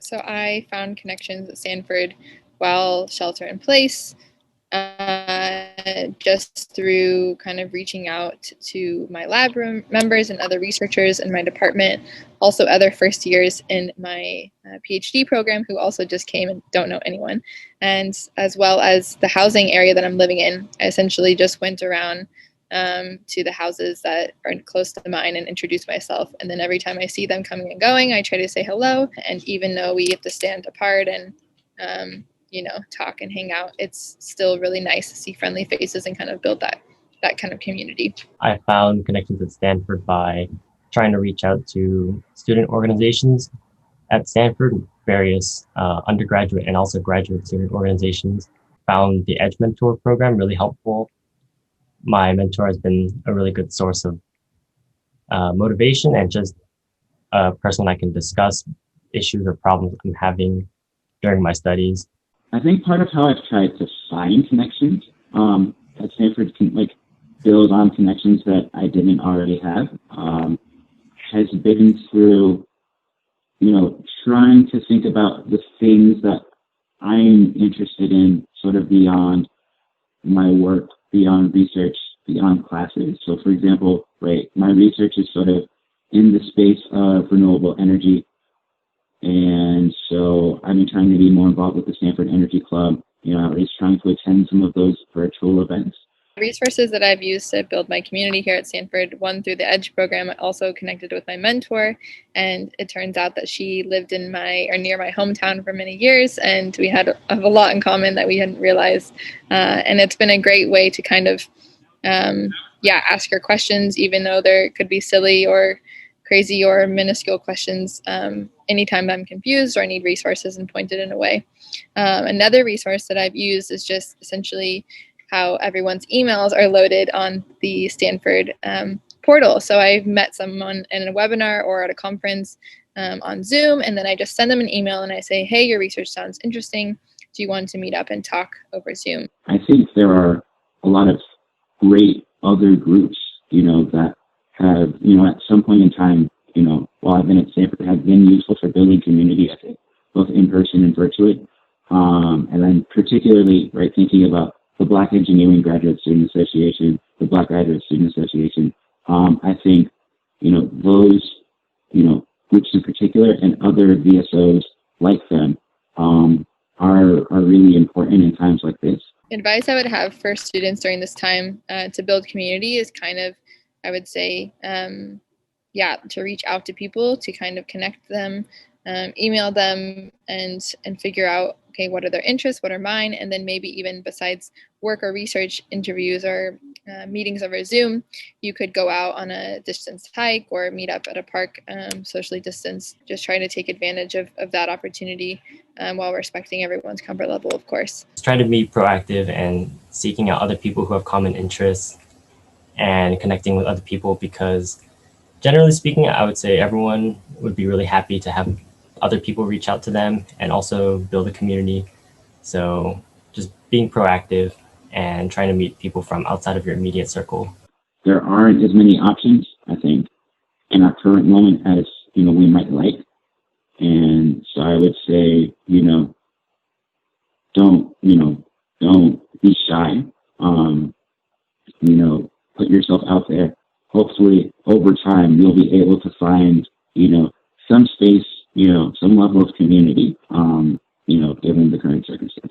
So I found connections at Stanford while shelter in place, just through kind of reaching out to my lab room members and other researchers in my department, also other first years in my PhD program who also just came and don't know anyone, and as well as the housing area that I'm living in. I essentially just went around to the houses that are close to mine and introduce myself. And then every time I see them coming and going, I try to say hello. And even though we have to stand apart and, talk and hang out, it's still really nice to see friendly faces and kind of build that kind of community. I found connections at Stanford by trying to reach out to student organizations at Stanford, various undergraduate and also graduate student organizations. Found the Edge Mentor program really helpful. My mentor has been a really good source of motivation and just a person I can discuss issues or problems I'm having during my studies. I think part of how I've tried to find connections at Stanford can build on connections that I didn't already have has been through, trying to think about the things that I'm interested in sort of beyond my work, beyond research, beyond classes. So for example, my research is sort of in the space of renewable energy. And so I've been trying to be more involved with the Stanford Energy Club, at least trying to attend some of those virtual events. Resources that I've used to build my community here at Stanford, one through the EDGE program, I also connected with my mentor, and it turns out that she lived in near my hometown for many years, and we have a lot in common that we hadn't realized. And it's been a great way to kind of, ask her questions, even though there could be silly or crazy or minuscule questions anytime I'm confused or I need resources and pointed in a way. Another resource that I've used is just essentially how everyone's emails are loaded on the Stanford portal. So I've met someone in a webinar or at a conference on Zoom, and then I just send them an email and I say, hey, your research sounds interesting. Do you want to meet up and talk over Zoom? I think there are a lot of great other groups, that have, at some point in time, while I've been at Stanford, have been useful for building community, I think, both in person and virtually. And then particularly, thinking about the Black Engineering Graduate Student Association, the Black Graduate Student Association. I think, those, groups in particular and other VSOs like them are really important in times like this. Advice I would have for students during this time to build community is kind of, I would say, to reach out to people, to kind of connect them, email them, and figure out, okay, what are their interests, what are mine, and then maybe even besides work or research interviews or meetings over Zoom, you could go out on a distance hike or meet up at a park, socially distanced, just trying to take advantage of that opportunity while respecting everyone's comfort level, of course. Just try to be proactive and seeking out other people who have common interests and connecting with other people, because generally speaking, I would say everyone would be really happy to have other people reach out to them and also build a community. So just being proactive and trying to meet people from outside of your immediate circle. There aren't as many options, I think, in our current moment as, we might like. And so I would say, don't be shy. Put yourself out there. Hopefully over time you'll be able to find, some space, some level of community, given the current circumstances.